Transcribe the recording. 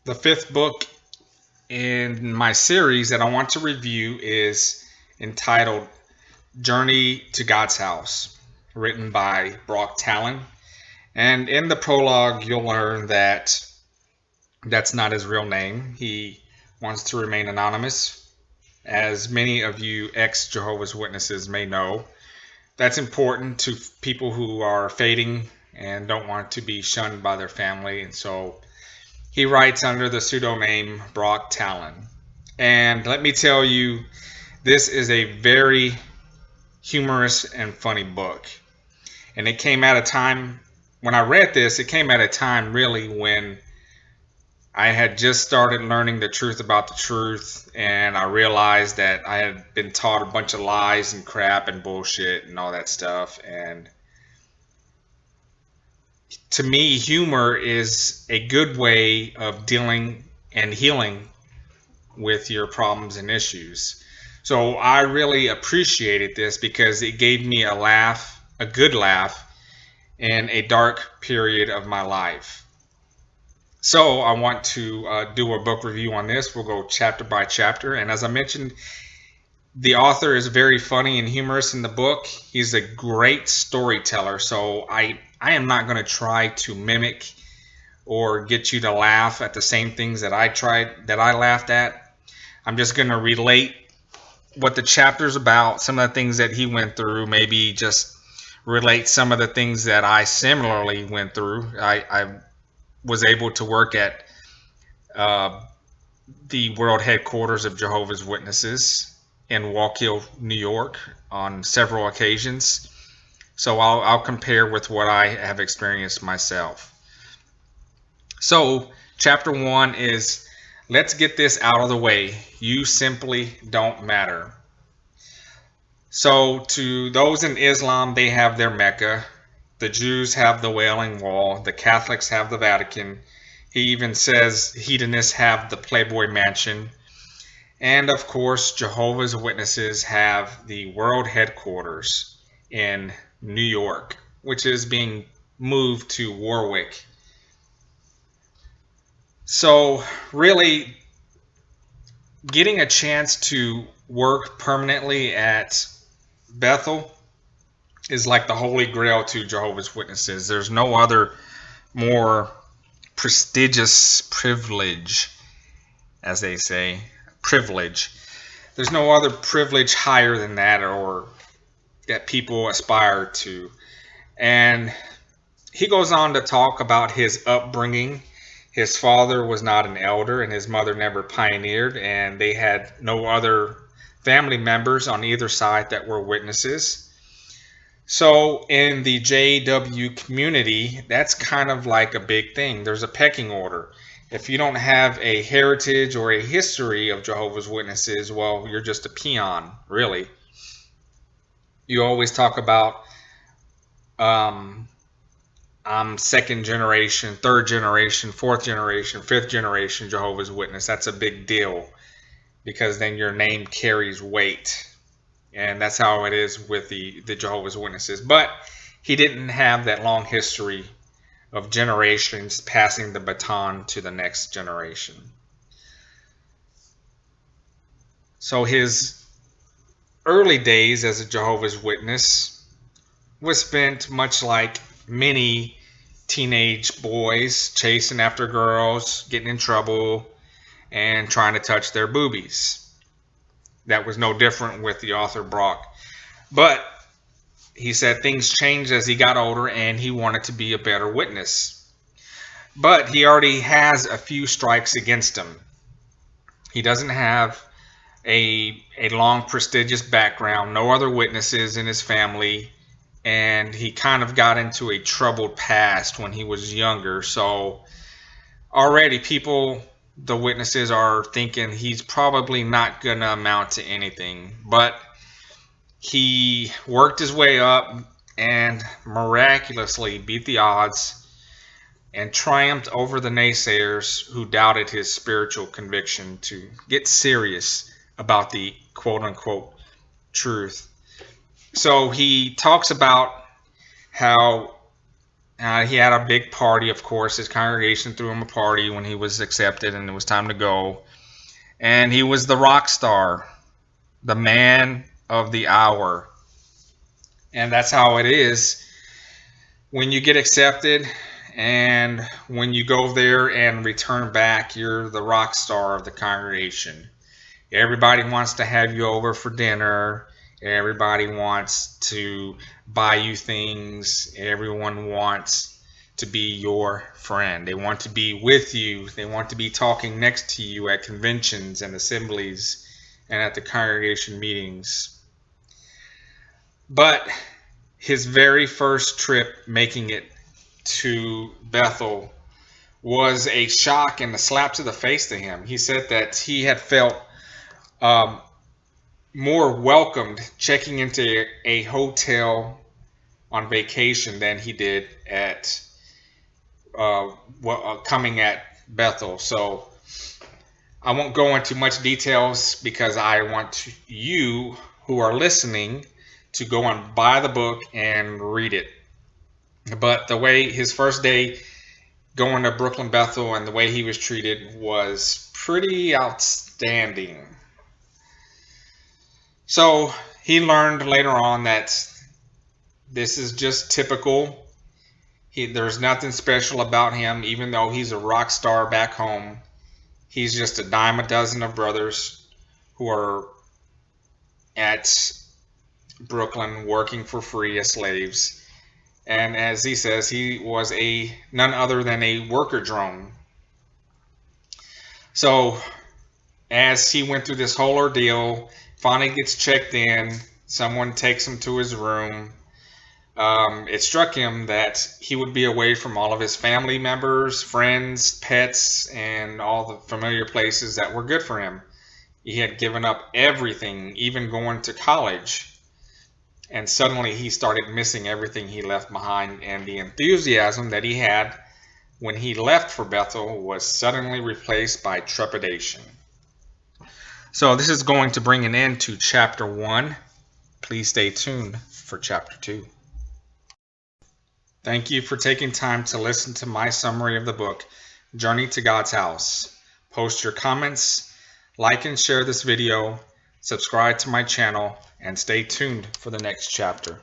The fifth book in my series that I want to review is entitled Journey to God's House, written by Brock Talon. And in the prologue, you'll learn that that's not his real name. He wants to remain anonymous. As many of you ex Jehovah's Witnesses may know, that's important to people who are fading and don't want to be shunned by their family. And so he writes under the pseudonym Brock Talon. And let me tell you, this is a very humorous and funny book. And it came at a time, when I read this, it came at a time really when I had just started learning the truth about the truth, and I realized that I had been taught a bunch of lies and crap and bullshit and all that stuff. And to me, humor is a good way of dealing and healing with your problems and issues. So I really appreciated this because it gave me a laugh, a good laugh, in a dark period of my life. So I want to do a book review on this. We'll go chapter by chapter. And as I mentioned, the author is very funny and humorous in the book. He's a great storyteller. So I am not going to try to mimic or get you to laugh at the same things that I laughed at. I'm just going to relate what the chapter's about, some of the things that he went through, maybe just relate some of the things that I similarly went through. I was able to work at the world headquarters of Jehovah's Witnesses in Wallkill, New York on several occasions. So I'll compare with what I have experienced myself. So chapter 1 is, let's get this out of the way. You simply don't matter. So to those in Islam, they have their Mecca. The Jews have the Wailing Wall. The Catholics have the Vatican. He even says hedonists have the Playboy Mansion. And of course, Jehovah's Witnesses have the world headquarters in New York, which is being moved to Warwick. So really, getting a chance to work permanently at Bethel is like the holy grail to Jehovah's Witnesses. There's no other more prestigious privilege, as they say, privilege. There's no other privilege higher than that, or that people aspire to. And he goes on to talk about his upbringing. His father was not an elder, and his mother never pioneered, and they had no other family members on either side that were witnesses. So in the JW community, that's kind of like a big thing. There's a pecking order. If you don't have a heritage or a history of Jehovah's Witnesses, well, you're just a peon, really. You always talk about I'm second generation, third generation, fourth generation, fifth generation Jehovah's Witness. That's a big deal because then your name carries weight. And that's how it is with the Jehovah's Witnesses. But he didn't have that long history of generations passing the baton to the next generation. So his early days as a Jehovah's Witness was spent much like many teenage boys, chasing after girls, getting in trouble, and trying to touch their boobies. That was no different with the author Brock. But he said things changed as he got older and he wanted to be a better witness. But he already has a few strikes against him. He doesn't have a long, prestigious background, no other witnesses in his family, and he kind of got into a troubled past when he was younger. So already people, the witnesses, are thinking he's probably not going to amount to anything. But he worked his way up and miraculously beat the odds and triumphed over the naysayers who doubted his spiritual conviction to get serious about the quote-unquote truth. So he talks about how He had a big party, of course. His congregation threw him a party when he was accepted and it was time to go. And he was the rock star, the man of the hour. And that's how it is when you get accepted and when you go there and return back, you're the rock star of the congregation. Everybody wants to have you over for dinner. Everybody wants to buy you things. Everyone wants to be your friend. They want to be with you. They want to be talking next to you at conventions and assemblies and at the congregation meetings. But his very first trip making it to Bethel was a shock and a slap to the face to him. He said that he had felt more welcomed checking into a hotel on vacation than he did at coming at Bethel. So I won't go into much details because I want you who are listening to go and buy the book and read it. But the way his first day going to Brooklyn Bethel and the way he was treated was pretty outstanding. So he learned later on that this is just typical. There's nothing special about him, even though he's a rock star back home. He's just a dime a dozen of brothers who are at Brooklyn working for free as slaves. And as he says, he was none other than a worker drone. So as he went through this whole ordeal, finally gets checked in, someone takes him to his room. It struck him that he would be away from all of his family members, friends, pets, and all the familiar places that were good for him. He had given up everything, even going to college. And suddenly he started missing everything he left behind, and the enthusiasm that he had when he left for Bethel was suddenly replaced by trepidation. So this is going to bring an end to chapter 1. Please stay tuned for chapter 2. Thank you for taking time to listen to my summary of the book, Journey to God's House. Post your comments, like and share this video, subscribe to my channel, and stay tuned for the next chapter.